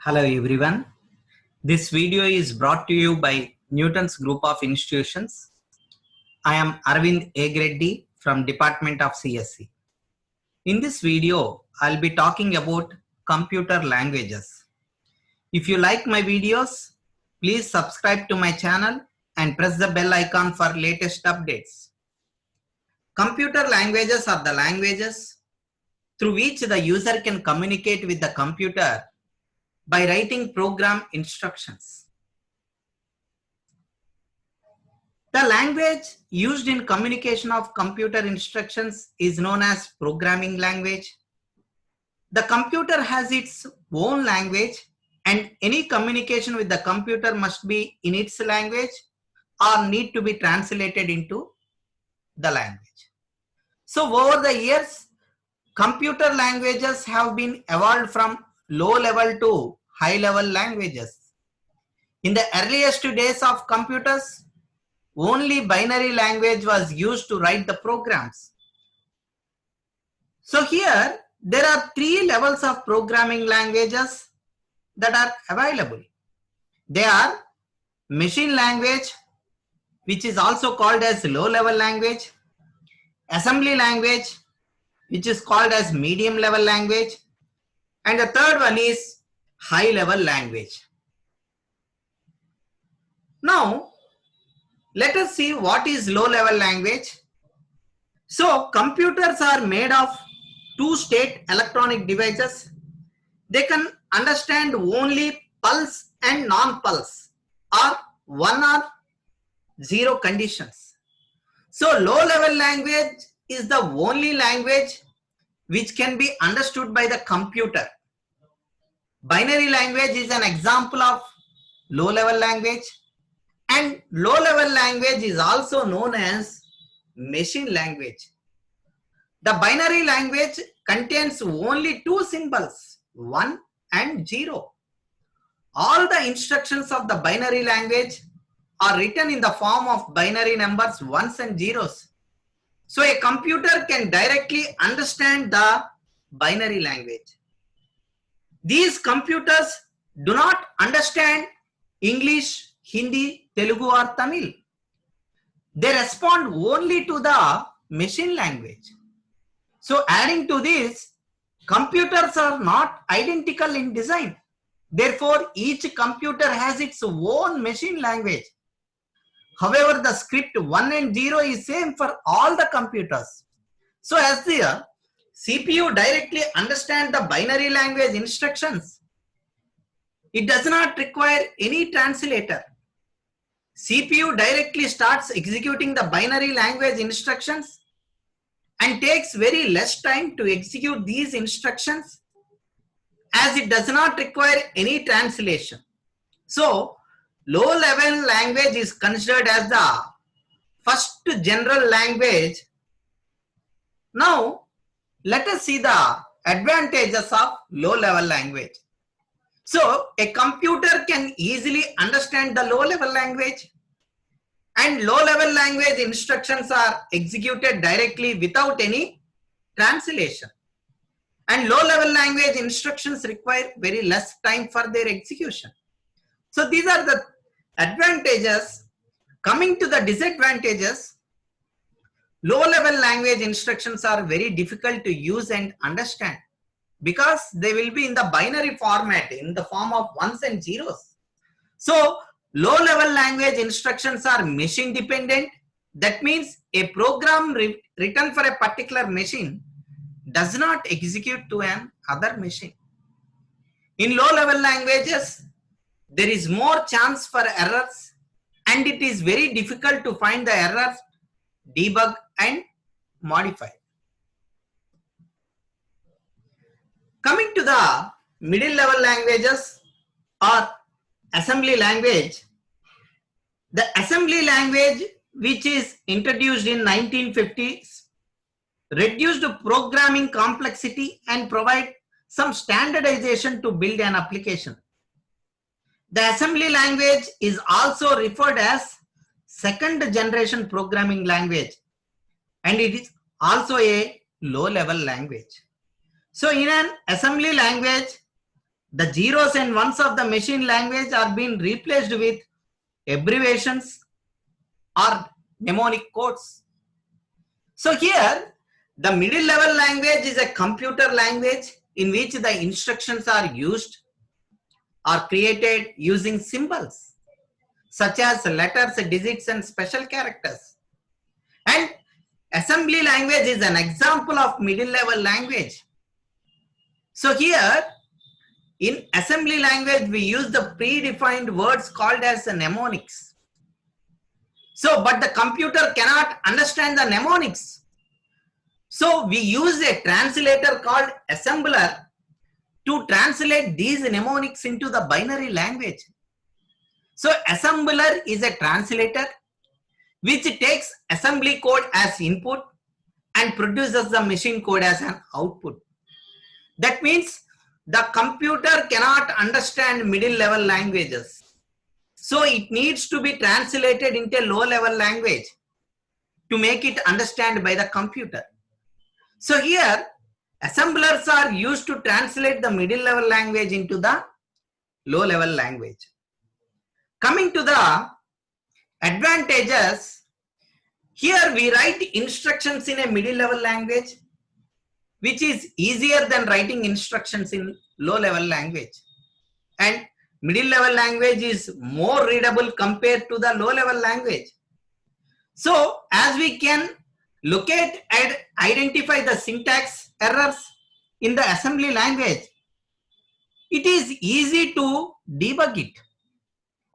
Hello everyone. This video is brought to you by Newton's Group of Institutions. I am Arvind Egreddy from Department of CSE. In this video, I'll be talking about computer languages. If you like my videos, please subscribe to my channel and press the bell icon for latest updates. Computer languages are the languages through which the user can communicate with the computer by writing program instructions. The language used in communication of computer instructions is known as programming language. The computer has its own language and any communication with the computer must be in its language or need to be translated into the language. So over the years, computer languages have been evolved from low level to high level languages. In the earliest days of computers, only binary language was used to write the programs. So here there are three levels of programming languages that are available. They are machine language, which is also called as low level language, assembly language, which is called as medium level language, and the third one is high level language. Now, let us see what is low level language. So, computers are made of two-state electronic devices. They can understand only pulse and non-pulse or 1 or 0 conditions. So, low level language is the only language which can be understood by the computer. Binary language is an example of low level language, and low level language is also known as machine language. The binary language contains only two symbols, 1 and 0. All the instructions of the binary language are written in the form of binary numbers, ones and zeros. So a computer can directly understand the binary language. These computers do not understand English, Hindi, Telugu or Tamil. They respond only to the machine language. So adding to this, computers are not identical in design. Therefore, each computer has its own machine language. However, the script 1 and 0 is same for all the computers. So as the CPU directly understands the binary language instructions, it does not require any translator. CPU directly starts executing the binary language instructions and takes very less time to execute these instructions as it does not require any translation. So, low level language is considered as the first general language. Now, let us see the advantages of low level language. So, a computer can easily understand the low level language, and low level language instructions are executed directly without any translation. And low level language instructions require very less time for their execution. So, these are the advantages. Coming to the disadvantages, low level language instructions are very difficult to use and understand because they will be in the binary format in the form of ones and zeros. So low level language instructions are machine dependent. That means a program written for a particular machine does not execute to an other machine. In low level languages, there is more chance for errors and it is very difficult to find the errors, debug and modify. Coming to the middle level languages or assembly language, the assembly language which is introduced in 1950s reduced programming complexity and provide some standardization to build an application. The assembly language is also referred as second generation programming language and it is also a low level language. So in an assembly language, the zeros and ones of the machine language are being replaced with abbreviations or mnemonic codes. So here, the middle level language is a computer language in which the instructions are used or created using symbols such as letters, digits, and special characters. And assembly language is an example of middle level language. So here, in assembly language, we use the predefined words called as mnemonics. So, but the computer cannot understand the mnemonics. So we use a translator called assembler to translate these mnemonics into the binary language. So assembler is a translator which takes assembly code as input and produces the machine code as an output. That means the computer cannot understand middle level languages. So it needs to be translated into a low level language to make it understand by the computer. So here assemblers are used to translate the middle level language into the low level language. Coming to the advantages, here we write instructions in a middle level language, which is easier than writing instructions in low level language. And middle level language is more readable compared to the low level language. So as we can locate and identify the syntax errors in the assembly language, it is easy to debug it.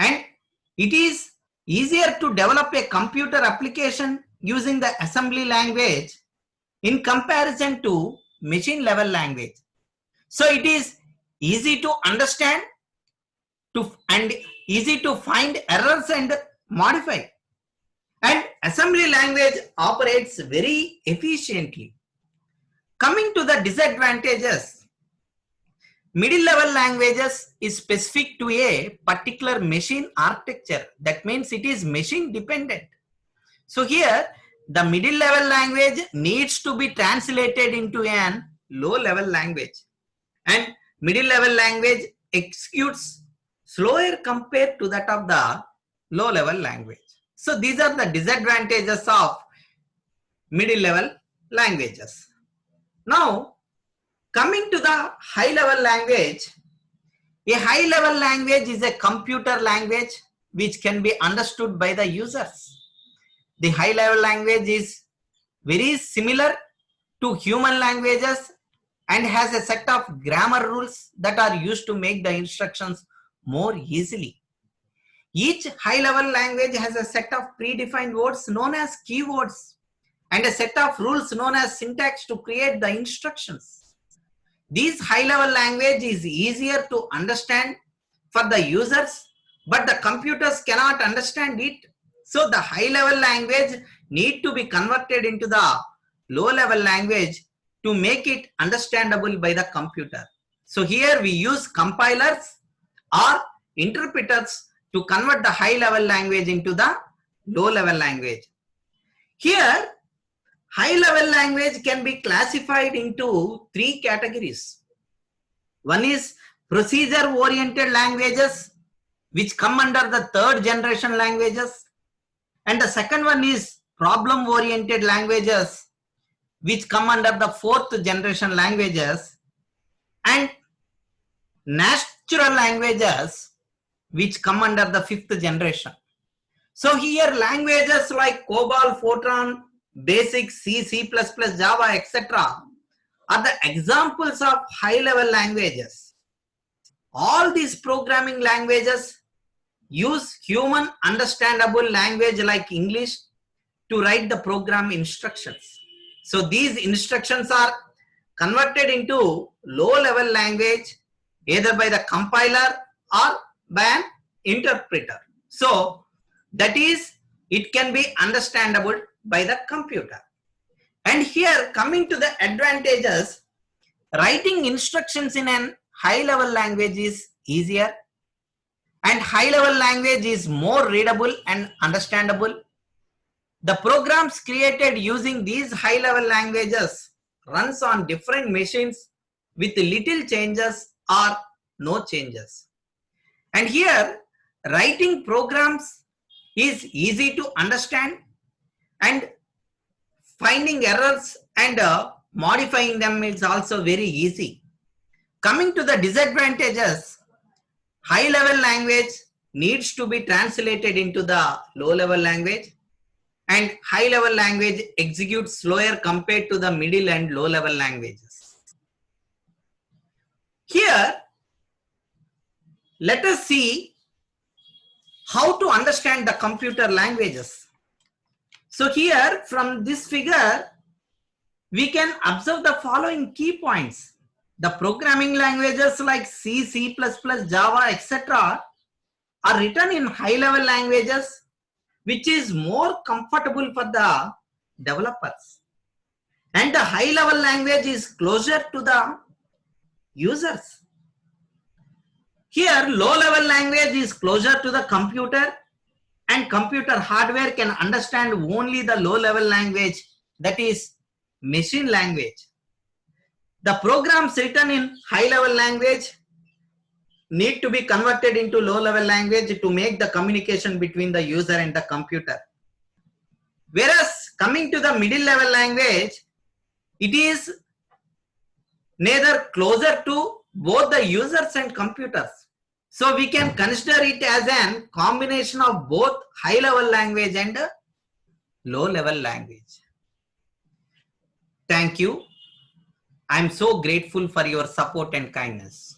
And it is easier to develop a computer application using the assembly language in comparison to machine level language. So it is easy to understand and easy to find errors and modify. And assembly language operates very efficiently. Coming to the disadvantages, middle level languages is specific to a particular machine architecture. That means it is machine dependent. So here the middle level language needs to be translated into an low level language, and middle level language executes slower compared to that of the low level language. So these are the disadvantages of middle level languages. Now coming to the high level language, a high level language is a computer language which can be understood by the users. The high level language is very similar to human languages and has a set of grammar rules that are used to make the instructions more easily. Each high level language has a set of predefined words known as keywords and a set of rules known as syntax to create the instructions. This high level language is easier to understand for the users, but the computers cannot understand it. So the high level language need to be converted into the low level language to make it understandable by the computer. So here we use compilers or interpreters to convert the high level language into the low level language. Here high level language can be classified into three categories. One is procedure oriented languages, which come under the third generation languages. And the second one is problem oriented languages, which come under the fourth generation languages. And natural languages, which come under the fifth generation. So here languages like COBOL, Fortran, Basic, C, C++, Java, etc. are the examples of high level languages. All these programming languages use human understandable language like English to write the program instructions. So these instructions are converted into low level language either by the compiler or by an interpreter. So that is, it can be understandable by the computer. And here coming to the advantages, writing instructions in an high level language is easier, and high level language is more readable and understandable. The programs created using these high level languages runs on different machines with little changes or no changes. And here, writing programs is easy to understand, and finding errors and modifying them is also very easy. Coming to the disadvantages, high level language needs to be translated into the low level language, and high level language executes slower compared to the middle and low level languages. Here, let us see how to understand the computer languages. So here from this figure, we can observe the following key points. The programming languages like C, C++, Java, etc. are written in high level languages, which is more comfortable for the developers. And the high level language is closer to the users. Here, low level language is closer to the computer, and computer hardware can understand only the low level language, that is machine language. The programs written in high level language need to be converted into low level language to make the communication between the user and the computer. Whereas coming to the middle level language, it is neither closer to both the users and computers. So we can consider it as a combination of both high level language and low level language. Thank you. I am so grateful for your support and kindness.